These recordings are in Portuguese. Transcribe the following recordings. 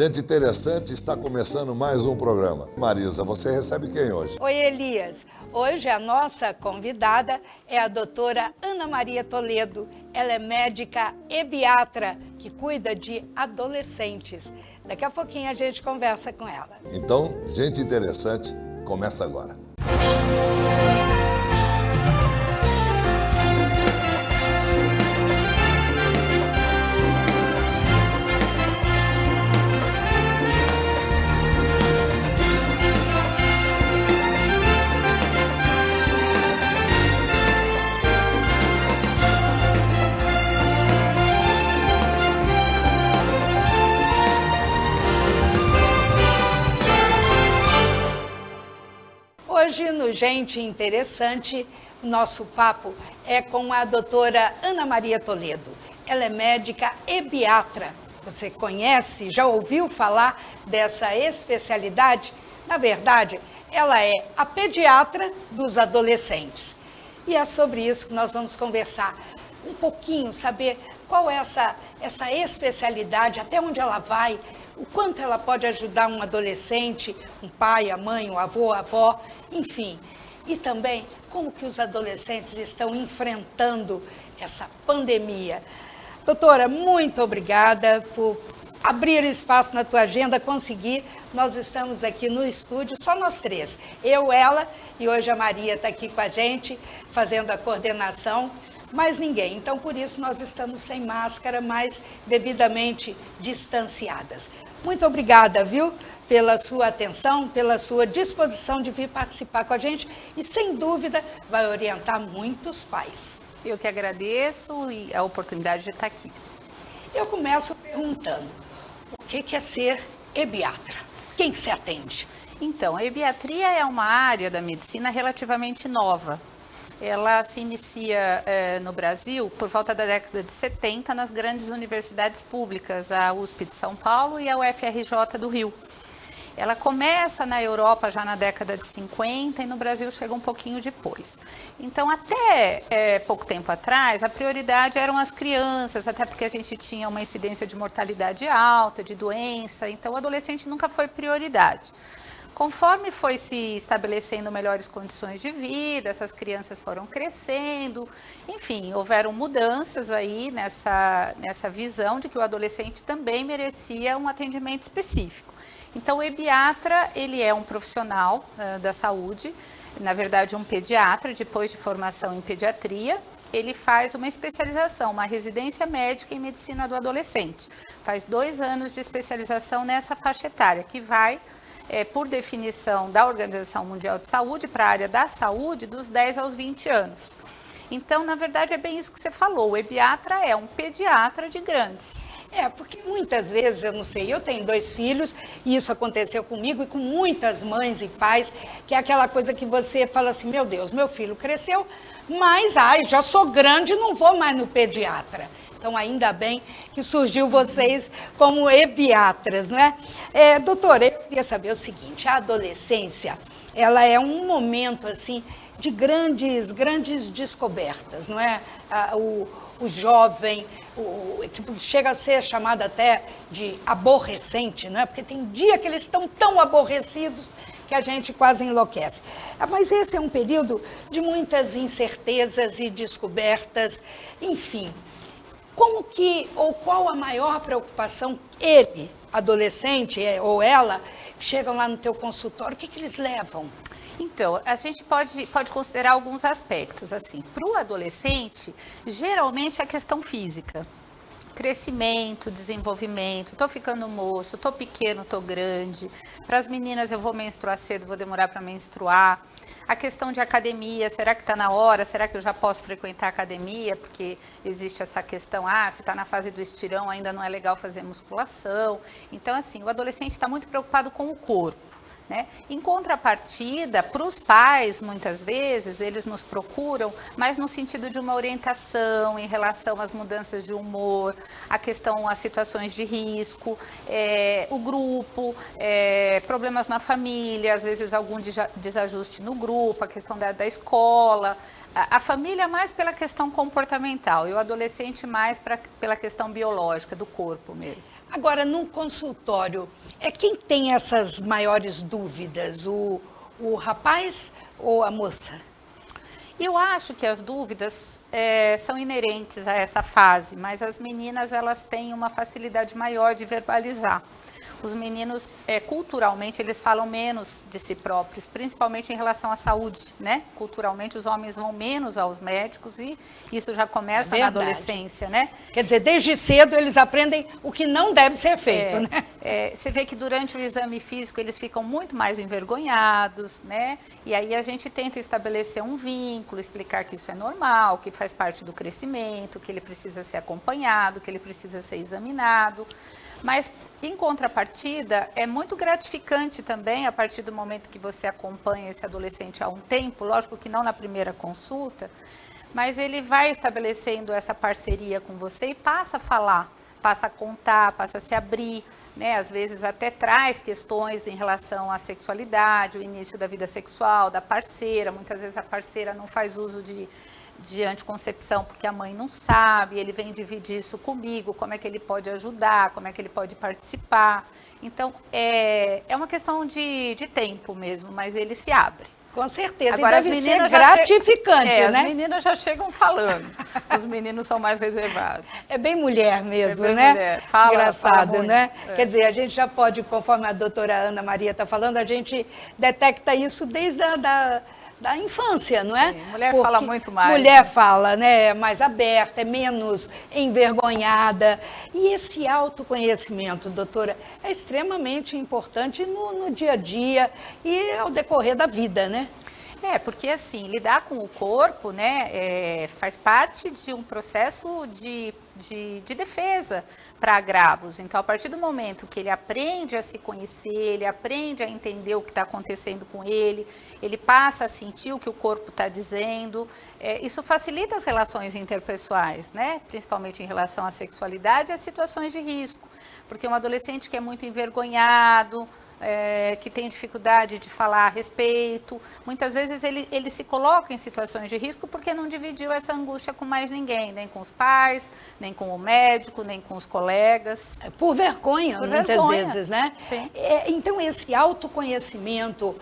Gente interessante, está começando mais um programa. Marisa, você recebe quem hoje? Oi, Elias. Hoje a nossa convidada é a doutora Ana Maria Toledo. Ela é médica ebiatra que cuida de adolescentes. Daqui a pouquinho a gente conversa com ela. Então, gente interessante, começa agora. Hoje, no Gente Interessante, nosso papo é com a doutora Ana Maria Toledo. Ela é médica ebiatra. Você conhece, já ouviu falar dessa especialidade? Na verdade, ela é a pediatra dos adolescentes. E é sobre isso que nós vamos conversar um pouquinho, saber qual é essa especialidade, até onde ela vai, o quanto ela pode ajudar um adolescente, um pai, a mãe, o avô, a avó, enfim. E também como que os adolescentes estão enfrentando essa pandemia. Doutora, muito obrigada por abrir espaço na tua agenda, conseguir. Nós estamos aqui no estúdio, só nós três. Eu, ela e hoje a Maria está aqui com a gente, fazendo a coordenação. Mais ninguém. Então, por isso, nós estamos sem máscara, mas devidamente distanciadas. Muito obrigada, viu, pela sua atenção, pela sua disposição de vir participar com a gente e, sem dúvida, vai orientar muitos pais. Eu que agradeço e a oportunidade de estar aqui. Eu começo perguntando, o que é ser ebiatra? Quem que você atende? Então, a ebiatria é uma área da medicina relativamente nova. Ela se inicia no Brasil por volta da década de 70 nas grandes universidades públicas, a USP de São Paulo e a UFRJ do Rio. Ela começa na Europa já na década de 50 e no Brasil chega um pouquinho depois. Então, até pouco tempo atrás, a prioridade eram as crianças, até porque a gente tinha uma incidência de mortalidade alta, de doença, então o adolescente nunca foi prioridade. Conforme foi se estabelecendo melhores condições de vida, essas crianças foram crescendo, enfim, houveram mudanças aí nessa visão de que o adolescente também merecia um atendimento específico. Então, o ebiatra, ele é um profissional da saúde, na verdade um pediatra, depois de formação em pediatria, ele faz uma especialização, uma residência médica em medicina do adolescente. Faz 2 anos de especialização nessa faixa etária, que vai por definição da Organização Mundial de Saúde, para a área da saúde, dos 10 aos 20 anos. Então, na verdade, é bem isso que você falou, o ebiatra é um pediatra de grandes. Porque muitas vezes, eu não sei, eu tenho 2 filhos, e isso aconteceu comigo e com muitas mães e pais, que é aquela coisa que você fala assim, meu Deus, meu filho cresceu, mas, já sou grande, não vou mais no pediatra. Então, ainda bem que surgiu vocês como ebiatras, não é? Doutora, eu queria saber o seguinte, a adolescência, ela é um momento, assim, de grandes descobertas, não é? O jovem, que chega a ser chamado até de aborrecente, não é? Porque tem dia que eles estão tão aborrecidos que a gente quase enlouquece. Mas esse é um período de muitas incertezas e descobertas, enfim. Qual a maior preocupação ele, adolescente, ou ela, chegam lá no teu consultório, o que eles levam? Então, a gente pode considerar alguns aspectos, assim. Para o adolescente, geralmente é a questão física. Crescimento, desenvolvimento, estou ficando moço, estou pequeno, estou grande. Para as meninas, eu vou menstruar cedo, vou demorar para menstruar. A questão de academia, será que está na hora? Será que eu já posso frequentar a academia? Porque existe essa questão, você está na fase do estirão, ainda não é legal fazer musculação. Então, assim, o adolescente está muito preocupado com o corpo. né? Em contrapartida, para os pais, muitas vezes, eles nos procuram, mas no sentido de uma orientação em relação às mudanças de humor, às situações de risco, o grupo, problemas na família, às vezes algum desajuste no grupo, a questão da escola, A família mais pela questão comportamental e o adolescente mais pela questão biológica, do corpo mesmo. Agora, no consultório, quem tem essas maiores dúvidas? O rapaz ou a moça? Eu acho que as dúvidas são inerentes a essa fase, mas as meninas elas têm uma facilidade maior de verbalizar. Os meninos, culturalmente, eles falam menos de si próprios, principalmente em relação à saúde, né? Culturalmente, os homens vão menos aos médicos e isso já começa na adolescência, né? Quer dizer, desde cedo eles aprendem o que não deve ser feito, né? Você vê que durante o exame físico eles ficam muito mais envergonhados, né? E aí a gente tenta estabelecer um vínculo, explicar que isso é normal, que faz parte do crescimento, que ele precisa ser acompanhado, que ele precisa ser examinado. Mas, em contrapartida, é muito gratificante também, a partir do momento que você acompanha esse adolescente há um tempo, lógico que não na primeira consulta, mas ele vai estabelecendo essa parceria com você e passa a falar, passa a contar, passa a se abrir, né? Às vezes até traz questões em relação à sexualidade, o início da vida sexual, da parceira. Muitas vezes a parceira não faz uso de anticoncepção porque a mãe não sabe, ele vem dividir isso comigo, como é que ele pode ajudar, como é que ele pode participar. Então, é uma questão de tempo mesmo, mas ele se abre. Com certeza, agora, e deve ser gratificante, né? As meninas já chegam falando, os meninos são mais reservados. É bem mulher mesmo, bem né? Mulher. Fala, engraçado, fala né? Quer dizer, a gente já pode, conforme a doutora Ana Maria está falando, a gente detecta isso desde da infância, não é? Sim, mulher fala muito mais. Mulher fala, né? É mais aberta, é menos envergonhada. E esse autoconhecimento, doutora, é extremamente importante no dia a dia e ao decorrer da vida, né? Porque assim, lidar com o corpo, né, faz parte de um processo de defesa para agravos. Então, a partir do momento que ele aprende a se conhecer, ele aprende a entender o que está acontecendo com ele passa a sentir o que o corpo está dizendo, isso facilita as relações interpessoais, né, principalmente em relação à sexualidade e às situações de risco. Porque um adolescente que é muito envergonhado, que tem dificuldade de falar a respeito, muitas vezes ele se coloca em situações de risco porque não dividiu essa angústia com mais ninguém, nem com os pais, nem com o médico, nem com os colegas. Por vergonha, muitas vezes, né? Sim. Então, esse autoconhecimento,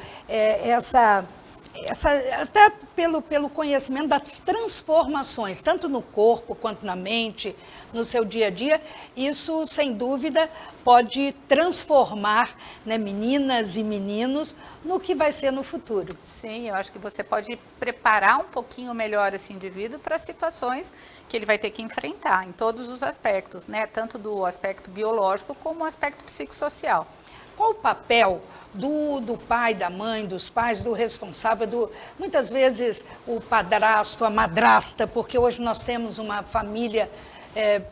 até pelo conhecimento das transformações, tanto no corpo quanto na mente, no seu dia a dia, isso, sem dúvida, pode transformar, né, meninas e meninos no que vai ser no futuro. Sim, eu acho que você pode preparar um pouquinho melhor esse indivíduo para situações que ele vai ter que enfrentar, em todos os aspectos, né? Tanto do aspecto biológico como o aspecto psicossocial. Qual o papel do pai, da mãe, dos pais, do responsável, muitas vezes o padrasto, a madrasta, porque hoje nós temos uma família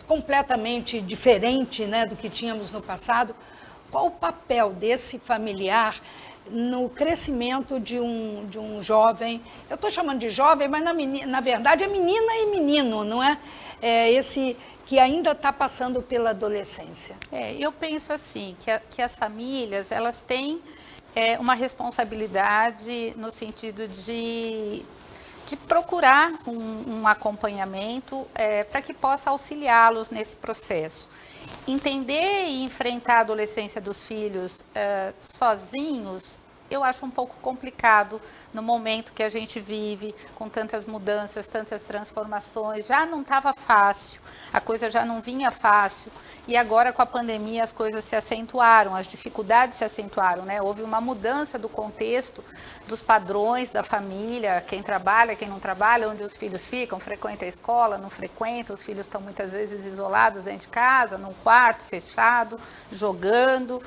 completamente diferente, né, do que tínhamos no passado. Qual o papel desse familiar no crescimento de um jovem? Eu estou chamando de jovem, mas na verdade é menina e menino, não é? Esse que ainda está passando pela adolescência. Eu penso assim, que as famílias, elas têm uma responsabilidade no sentido de procurar um acompanhamento para que possa auxiliá-los nesse processo. Entender e enfrentar a adolescência dos filhos sozinhos, eu acho um pouco complicado no momento que a gente vive, com tantas mudanças, tantas transformações. Já não estava fácil, a coisa já não vinha fácil. E agora, com a pandemia, as coisas se acentuaram, as dificuldades se acentuaram, né? Houve uma mudança do contexto, dos padrões da família, quem trabalha, quem não trabalha, onde os filhos ficam, frequenta a escola, não frequenta, os filhos estão muitas vezes isolados dentro de casa, num quarto fechado, jogando.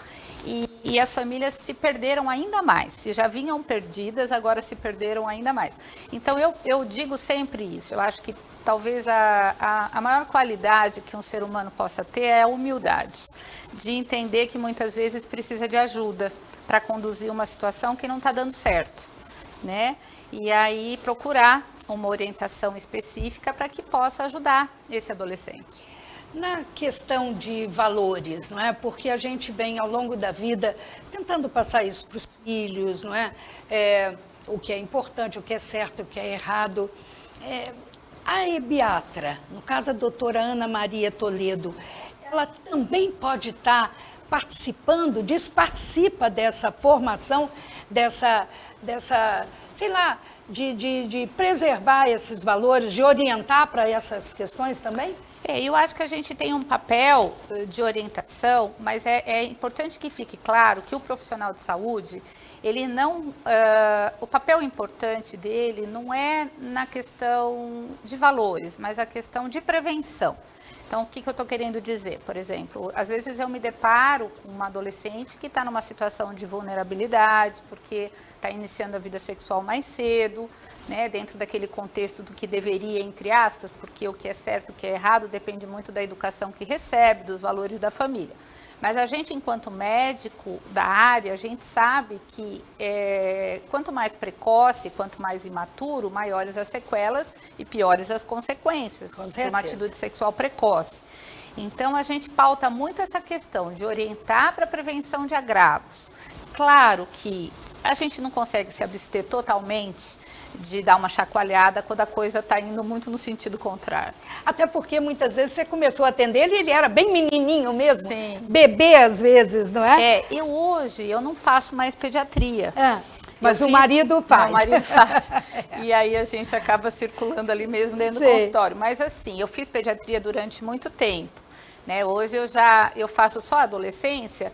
E as famílias se perderam ainda mais. Se já vinham perdidas, agora se perderam ainda mais. Então, eu digo sempre isso. Eu acho que talvez a maior qualidade que um ser humano possa ter é a humildade. De entender que muitas vezes precisa de ajuda para conduzir uma situação que não está dando certo, né? E aí procurar uma orientação específica para que possa ajudar esse adolescente. Na questão de valores, não é? Porque a gente vem ao longo da vida tentando passar isso para os filhos, não é? O que é importante, o que é certo, o que é errado. A ebiatra, no caso a doutora Ana Maria Toledo, ela também pode estar participando, participa dessa formação, sei lá, de preservar esses valores, de orientar para essas questões também? Eu acho que a gente tem um papel de orientação, mas é importante que fique claro que o profissional de saúde, ele não, o papel importante dele não é na questão de valores, mas a questão de prevenção. Então, o que eu estou querendo dizer? Por exemplo, às vezes eu me deparo com uma adolescente que está numa situação de vulnerabilidade, porque está iniciando a vida sexual mais cedo, né, dentro daquele contexto do que deveria, entre aspas, porque o que é certo e o que é errado depende muito da educação que recebe, dos valores da família. Mas a gente, enquanto médico da área, a gente sabe que quanto mais precoce, quanto mais imaturo, maiores as sequelas e piores as consequências de uma atitude sexual precoce. Então, a gente pauta muito essa questão de orientar para a prevenção de agravos. Claro que a gente não consegue se abster totalmente de dar uma chacoalhada quando a coisa está indo muito no sentido contrário. Até porque muitas vezes você começou a atender ele e ele era bem menininho mesmo, Sim. Bebê às vezes, não é? Hoje eu não faço mais pediatria. Mas o marido faz. Não, o marido faz. E aí a gente acaba circulando ali mesmo dentro do consultório. Mas assim, eu fiz pediatria durante muito tempo, né? Hoje eu faço só adolescência,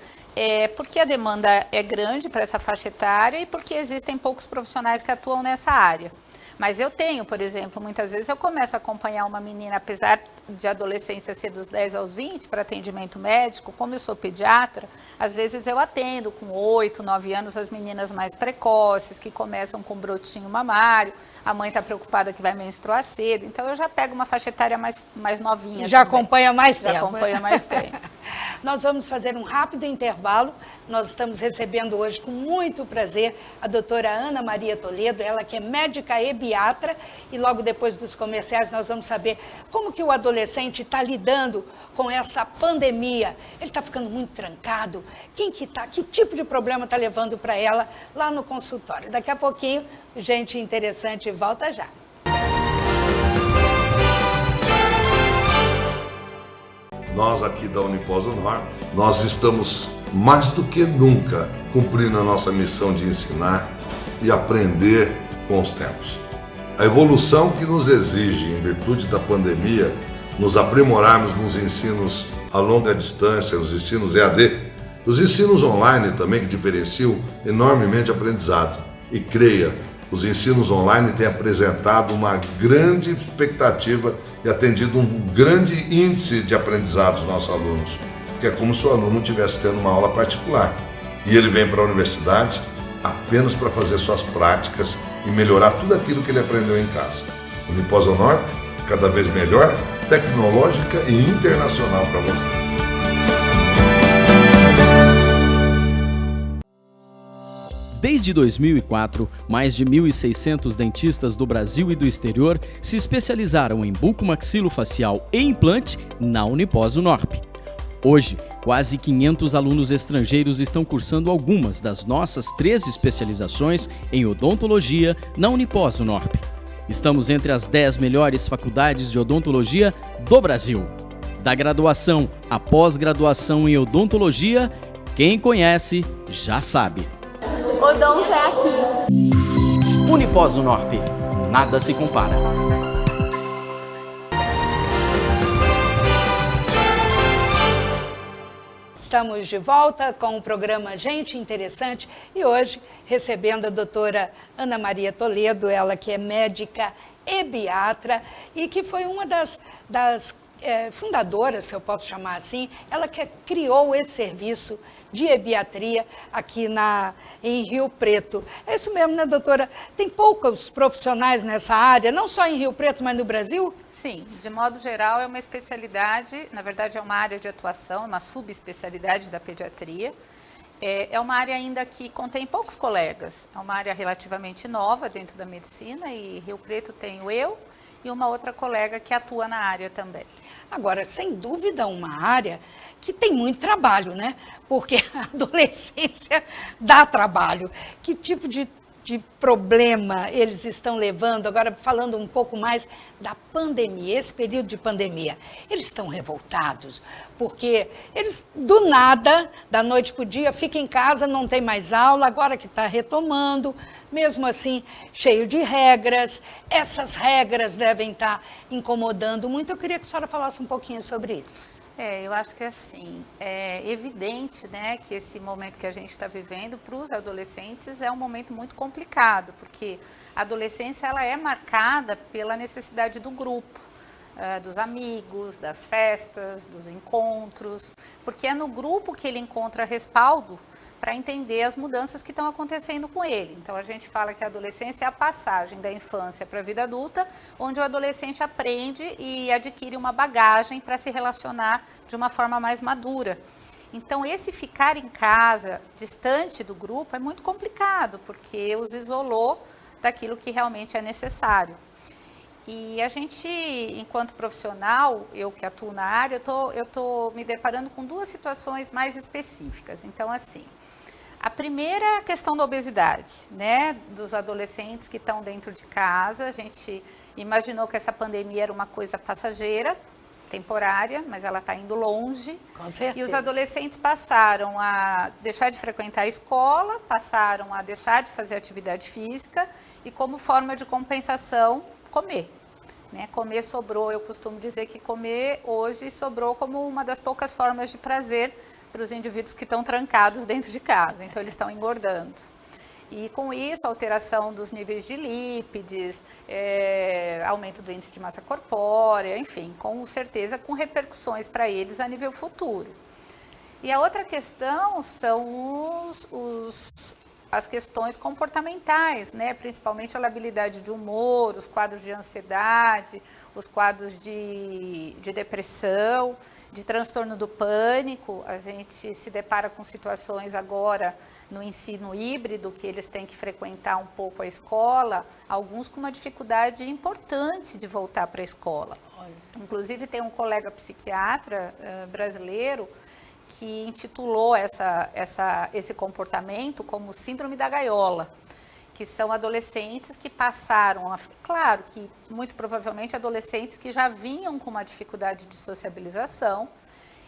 porque a demanda é grande para essa faixa etária e porque existem poucos profissionais que atuam nessa área. Mas eu tenho, por exemplo, muitas vezes eu começo a acompanhar uma menina, apesar de adolescência ser dos 10 aos 20 para atendimento médico, como eu sou pediatra, às vezes eu atendo com 8, 9 anos as meninas mais precoces, que começam com brotinho mamário, a mãe está preocupada que vai menstruar cedo, então eu já pego uma faixa etária mais novinha. Já também. Acompanha mais tempo. Já acompanha mais tempo. Nós vamos fazer um rápido intervalo. Nós estamos recebendo hoje com muito prazer a doutora Ana Maria Toledo, ela que é médica ebiatra, e logo depois dos comerciais nós vamos saber como que o adolescente está lidando com essa pandemia. Ele está ficando muito trancado? Que tipo de problema está levando para ela lá no consultório? Daqui a pouquinho, gente interessante, volta já. Nós aqui da Unipós do Norte, nós estamos mais do que nunca cumprindo a nossa missão de ensinar e aprender com os tempos. A evolução que nos exige, em virtude da pandemia, nos aprimorarmos nos ensinos a longa distância, os ensinos EAD, os ensinos online também, que diferenciam enormemente o aprendizado. E creia, os ensinos online têm apresentado uma grande expectativa e atendido um grande índice de aprendizado dos nossos alunos, que é como se o aluno estivesse tendo uma aula particular. E ele vem para a universidade apenas para fazer suas práticas e melhorar tudo aquilo que ele aprendeu em casa. Unipós do Norte, cada vez melhor, tecnológica e internacional para você. Desde 2004, mais de 1.600 dentistas do Brasil e do exterior se especializaram em bucomaxilofacial e implante na Unipós do Norte. Hoje, quase 500 alunos estrangeiros estão cursando algumas das nossas 13 especializações em odontologia na Unipós do Norte. Estamos entre as 10 melhores faculdades de odontologia do Brasil. Da graduação à pós-graduação em odontologia, quem conhece já sabe. Odonto é aqui. Unipós do Norte, nada se compara. Estamos de volta com o programa Gente Interessante e hoje recebendo a doutora Ana Maria Toledo, ela que é médica ebiatra e que foi uma das fundadoras, se eu posso chamar assim, ela que criou esse serviço de ebiatria aqui em Rio Preto. É isso mesmo, né, doutora? Tem poucos profissionais nessa área, não só em Rio Preto, mas no Brasil? Sim, de modo geral é uma especialidade, na verdade é uma área de atuação, uma subespecialidade da pediatria. É uma área ainda que contém poucos colegas, é uma área relativamente nova dentro da medicina e Rio Preto tenho eu e uma outra colega que atua na área também. Agora, sem dúvida, uma área que tem muito trabalho, né? Porque a adolescência dá trabalho. Que tipo de de problema eles estão levando, agora falando um pouco mais da pandemia, esse período de pandemia. Eles estão revoltados, porque eles, do nada, da noite para o dia, ficam em casa, não tem mais aula, agora que está retomando, mesmo assim, cheio de regras. Essas regras devem estar incomodando muito. Eu queria que a senhora falasse um pouquinho sobre isso. Eu acho que assim, é evidente, né, que esse momento que a gente está vivendo para os adolescentes é um momento muito complicado, porque a adolescência ela é marcada pela necessidade do grupo, dos amigos, das festas, dos encontros, porque é no grupo que ele encontra respaldo para entender as mudanças que estão acontecendo com ele. Então, a gente fala que a adolescência é a passagem da infância para a vida adulta, onde o adolescente aprende e adquire uma bagagem para se relacionar de uma forma mais madura. Então, esse ficar em casa, distante do grupo, é muito complicado, porque os isolou daquilo que realmente é necessário. E a gente, enquanto profissional, eu que atuo na área, eu tô me deparando com duas situações mais específicas. Então, assim, a primeira é a questão da obesidade, né, dos adolescentes que estão dentro de casa. A gente imaginou que essa pandemia era uma coisa passageira, temporária, mas ela está indo longe. Com certeza. E os adolescentes passaram a deixar de frequentar a escola, passaram a deixar de fazer atividade física e, como forma de compensação, comer. Né? Comer sobrou, eu costumo dizer que comer hoje sobrou como uma das poucas formas de prazer para os indivíduos que estão trancados dentro de casa, então eles estão engordando. E com isso, alteração dos níveis de lípides, aumento do índice de massa corpórea, enfim, com certeza com repercussões para eles a nível futuro. E a outra questão são as questões comportamentais, né? Principalmente a labilidade de humor, os quadros de ansiedade, os quadros de depressão, de transtorno do pânico. A gente se depara com situações agora no ensino híbrido, que eles têm que frequentar um pouco a escola, alguns com uma dificuldade importante de voltar para a escola. Inclusive tem um colega psiquiatra brasileiro que intitulou esse comportamento como síndrome da gaiola, que são adolescentes que passaram, claro que muito provavelmente adolescentes que já vinham com uma dificuldade de sociabilização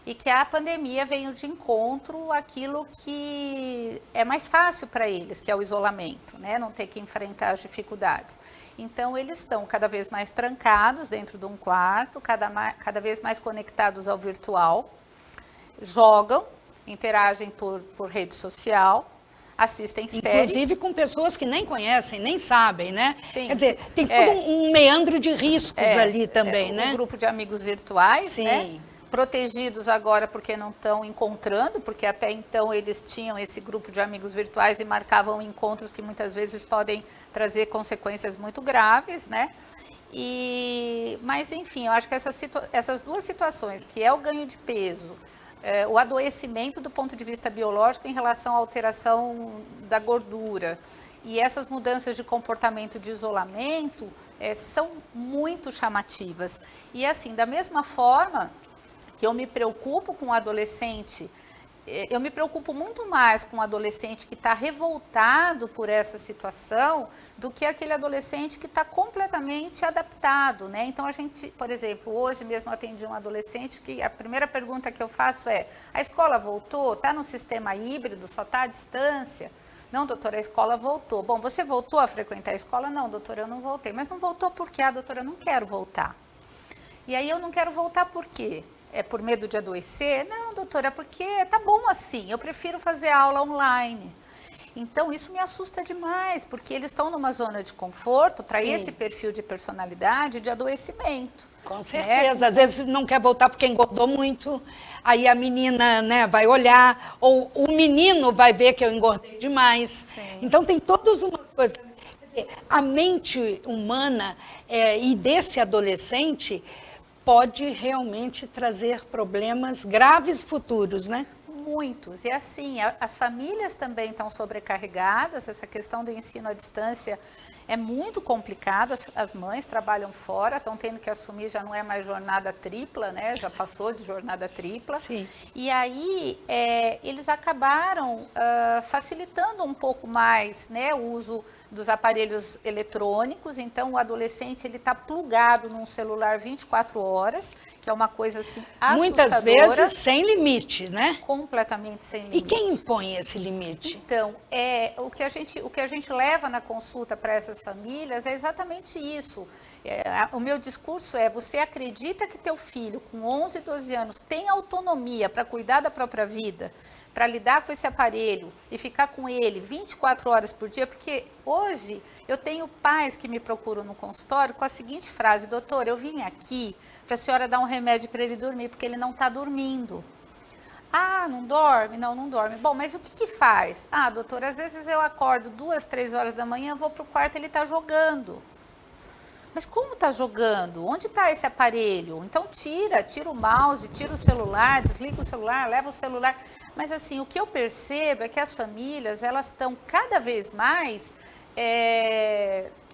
e que a pandemia veio de encontro àquilo que é mais fácil para eles, que é o isolamento, né? Não ter que enfrentar as dificuldades. Então, eles estão cada vez mais trancados dentro de um quarto, cada vez mais conectados ao virtual, jogam, interagem por rede social, assistem séries. Inclusive com pessoas que nem conhecem, nem sabem, né? Sim, quer dizer, tem todo um meandro de riscos ali também, né? Um grupo de amigos virtuais, Sim. né? Protegidos agora porque não estão encontrando, porque até então eles tinham esse grupo de amigos virtuais e marcavam encontros que muitas vezes podem trazer consequências muito graves, né? Mas, enfim, eu acho que essas duas situações, que é o ganho de peso, o adoecimento do ponto de vista biológico em relação à alteração da gordura e essas mudanças de comportamento de isolamento são muito chamativas. E assim, da mesma forma que eu me preocupo com o adolescente, eu me preocupo muito mais com o adolescente que está revoltado por essa situação do que aquele adolescente que está completamente adaptado, né? Então, a gente, por exemplo, hoje mesmo atendi um adolescente que a primeira pergunta que eu faço é: a escola voltou? Está no sistema híbrido? Só está à distância? Não, doutora, a escola voltou. Bom, você voltou a frequentar a escola? Não, doutora, eu não voltei. Mas não voltou por quê? Doutora, eu não quero voltar. E aí eu não quero voltar por quê? É por medo de adoecer? Não, doutora, é porque tá bom assim, eu prefiro fazer aula online. Então, isso me assusta demais, porque eles estão numa zona de conforto para esse perfil de personalidade de adoecimento. Com certeza, né? Às vezes não quer voltar porque engordou muito, aí a menina, né, vai olhar, ou o menino vai ver que eu engordei demais. Sim. Então, tem todas umas coisas. Quer dizer, a mente humana e desse adolescente pode realmente trazer problemas graves futuros, né? muitos. E assim, as famílias também estão sobrecarregadas, essa questão do ensino à distância é muito complicado, as mães trabalham fora, estão tendo que assumir, já não é mais jornada tripla, né? Já passou de jornada tripla. Sim. E aí, eles acabaram facilitando um pouco mais, né, o uso dos aparelhos eletrônicos. Então, o adolescente está plugado num celular 24 horas, que é uma coisa assim assustadora. Muitas vezes sem limite, né? Completamente sem limite. E quem impõe esse limite? Então, o que a gente leva na consulta para essas famílias é exatamente isso. O meu discurso é: você acredita que teu filho com 11, 12 anos tem autonomia para cuidar da própria vida, para lidar com esse aparelho e ficar com ele 24 horas por dia? Porque hoje eu tenho pais que me procuram no consultório com a seguinte frase: doutor, eu vim aqui para a senhora dar um remédio para ele dormir, porque ele não está dormindo. Ah, não dorme? Não, não dorme. Bom, mas o que faz? Ah, doutor, às vezes eu acordo 2, 3 horas da manhã, vou para o quarto e ele está jogando. Mas como está jogando? Onde está esse aparelho? Então tira o mouse, tira o celular, desliga o celular, leva o celular. Mas assim, o que eu percebo é que as famílias, elas estão cada vez mais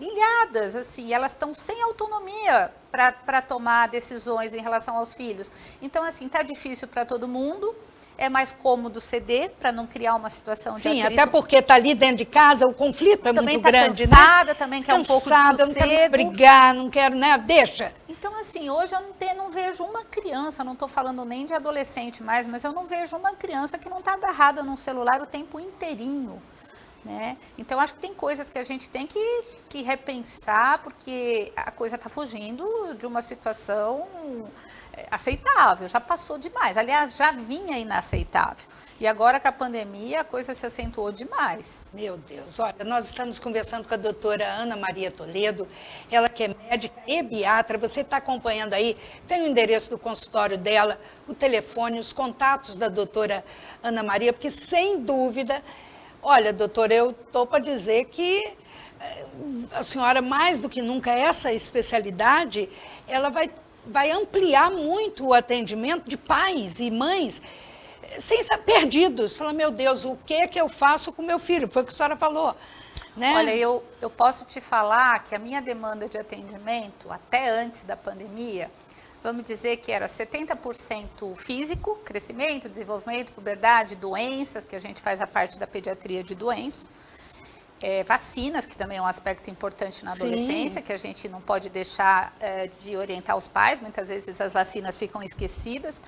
ilhadas, assim, elas estão sem autonomia para tomar decisões em relação aos filhos. Então, assim, está difícil para todo mundo. É mais cômodo ceder para não criar uma situação de atrito. Sim, até porque está ali dentro de casa, o conflito é também muito grande, cansada, né? Também também quer um pouco de sossego. Não quero brigar, não quero, né? Deixa. Então, assim, hoje eu não vejo uma criança, não estou falando nem de adolescente mais, mas eu não vejo uma criança que não está agarrada num celular o tempo inteirinho, né? Então, acho que tem coisas que a gente tem que repensar, porque a coisa está fugindo de uma situação aceitável, já passou demais. Aliás, já vinha inaceitável. E agora com a pandemia, a coisa se acentuou demais. Meu Deus, olha, nós estamos conversando com a doutora Ana Maria Toledo, ela que é médica e biatra. Você está acompanhando aí, tem o endereço do consultório dela, o telefone, os contatos da doutora Ana Maria, porque sem dúvida, olha, doutora, eu estou para dizer que a senhora, mais do que nunca, essa especialidade, ela vai ampliar muito o atendimento de pais e mães sem ser perdidos. Fala, meu Deus, o que é que eu faço com meu filho? Foi o que a senhora falou, né? Olha, eu posso te falar que a minha demanda de atendimento, até antes da pandemia, vamos dizer que era 70% físico, crescimento, desenvolvimento, puberdade, doenças, que a gente faz a parte da pediatria de doenças. Vacinas, que também é um aspecto importante na adolescência, sim, que a gente não pode deixar de orientar os pais, muitas vezes as vacinas ficam esquecidas.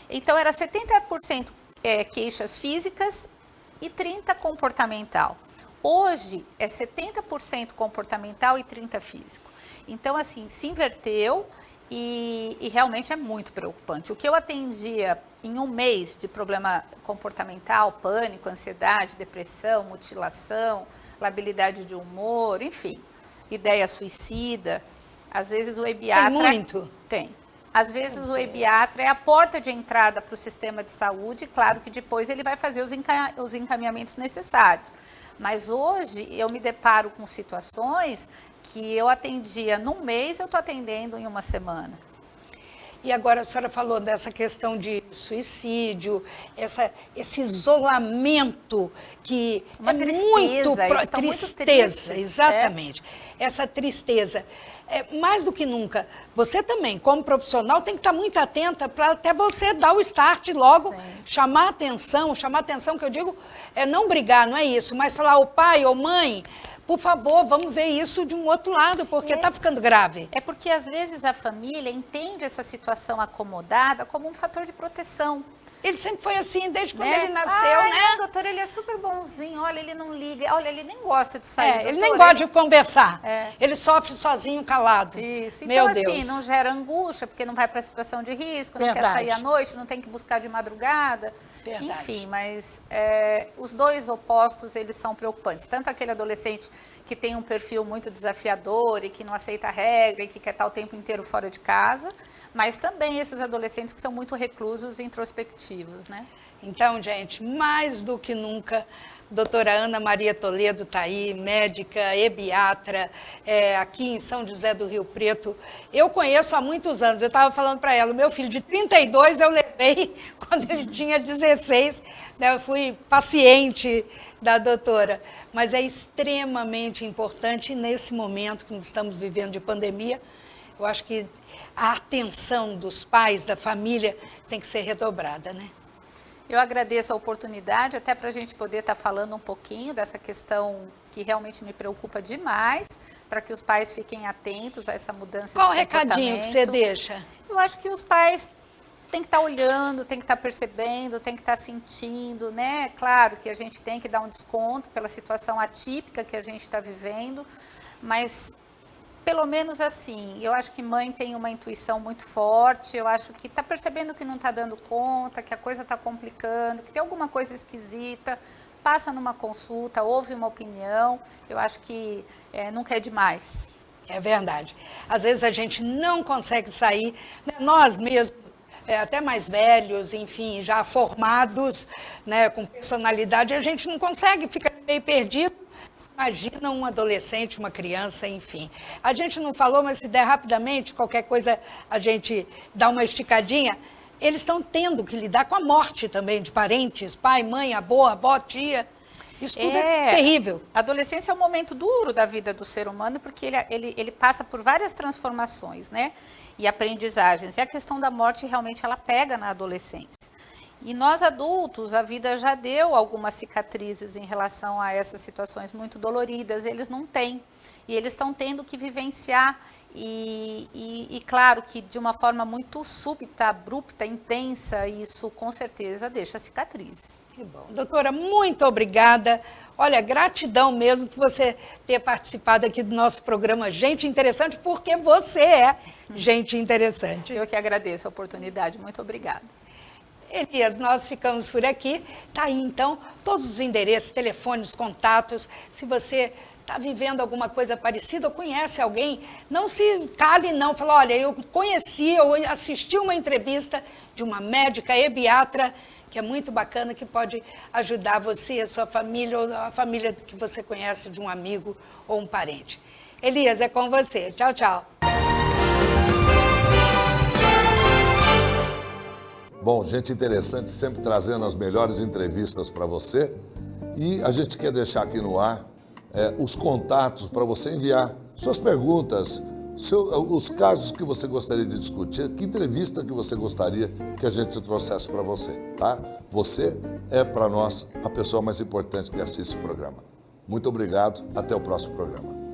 Então, era 70% queixas físicas e 30% comportamental. Hoje, é 70% comportamental e 30% físico. Então, assim, se inverteu e realmente é muito preocupante. O que eu atendia em um mês de problema comportamental, pânico, ansiedade, depressão, mutilação, labilidade de humor, enfim, ideia suicida. Às vezes o ebiatra... Tem muito? Tem. Às vezes o ebiatra é a porta de entrada para o sistema de saúde, claro que depois ele vai fazer os encaminhamentos necessários. Mas hoje eu me deparo com situações que eu atendia num mês, eu estou atendendo em uma semana. E agora a senhora falou dessa questão de suicídio, esse isolamento que uma é tristeza, tristeza, muito tristes, exatamente. Essa tristeza. Mais do que nunca, você também, como profissional, tem que estar muito atenta para até você dar o start logo, sim, chamar atenção que eu digo, não brigar, não é isso, mas falar, ô pai, ô mãe, por favor, vamos ver isso de um outro lado, porque está ficando grave. É porque, às vezes, a família entende essa situação acomodada como um fator de proteção. Ele sempre foi assim, desde quando ele nasceu, né? Não, doutor, ele é super bonzinho, olha, ele não liga, olha, ele nem gosta de sair. Doutor, ele nem gosta de conversar, ele sofre sozinho, calado. Isso, meu então Deus, assim, não gera angústia, porque não vai para a situação de risco, não quer sair à noite, não tem que buscar de madrugada. Verdade. Enfim, mas os dois opostos, eles são preocupantes. Tanto aquele adolescente que tem um perfil muito desafiador e que não aceita a regra e que quer estar o tempo inteiro fora de casa, mas também esses adolescentes que são muito reclusos e introspectivos, né? Então, gente, mais do que nunca, doutora Ana Maria Toledo está aí, médica, ebiatra, aqui em São José do Rio Preto. Eu conheço há muitos anos, eu estava falando para ela, o meu filho de 32, eu levei reprovei quando ele tinha 16, né? Eu fui paciente da doutora. Mas é extremamente importante nesse momento que nós estamos vivendo de pandemia. Eu acho que a atenção dos pais, da família, tem que ser redobrada, né? Eu agradeço a oportunidade, até para a gente poder estar falando um pouquinho dessa questão que realmente me preocupa demais, para que os pais fiquem atentos a essa mudança Qual de comportamento. Qual recadinho que você deixa? Eu acho que os pais têm que estar olhando, têm que estar percebendo, têm que estar sentindo, né? Claro que a gente tem que dar um desconto pela situação atípica que a gente está vivendo, mas pelo menos assim, eu acho que mãe tem uma intuição muito forte, eu acho que está percebendo que não está dando conta, que a coisa está complicando, que tem alguma coisa esquisita, passa numa consulta, ouve uma opinião, eu acho que nunca é demais. É verdade. Às vezes a gente não consegue sair, né? Nós mesmos, até mais velhos, enfim, já formados, né, com personalidade, a gente não consegue, fica meio perdido. Imagina um adolescente, uma criança, enfim. A gente não falou, mas se der rapidamente, qualquer coisa a gente dá uma esticadinha. Eles estão tendo que lidar com a morte também de parentes, pai, mãe, avó, tia. Isso tudo é terrível. A adolescência é um momento duro da vida do ser humano, porque ele passa por várias transformações, né? E aprendizagens. E a questão da morte realmente ela pega na adolescência. E nós adultos, a vida já deu algumas cicatrizes em relação a essas situações muito doloridas, eles não têm. E eles estão tendo que vivenciar, e claro que de uma forma muito súbita, abrupta, intensa, isso com certeza deixa cicatrizes. Que bom. Doutora, muito obrigada. Olha, gratidão mesmo por você ter participado aqui do nosso programa Gente Interessante, porque você é gente interessante. Eu que agradeço a oportunidade, muito obrigada. Elias, nós ficamos por aqui. Tá aí, então, todos os endereços, telefones, contatos. Se você está vivendo alguma coisa parecida ou conhece alguém, não se cale não. Fala, olha, eu conheci, eu assisti uma entrevista de uma médica ebiatra, que é muito bacana, que pode ajudar você, a sua família, ou a família que você conhece de um amigo ou um parente. Elias, é com você. Tchau, tchau. Bom, Gente Interessante sempre trazendo as melhores entrevistas para você. E a gente quer deixar aqui no ar os contatos para você enviar suas perguntas, os casos que você gostaria de discutir, que entrevista que você gostaria que a gente trouxesse para você, tá? Você é para nós a pessoa mais importante que assiste o programa. Muito obrigado, até o próximo programa.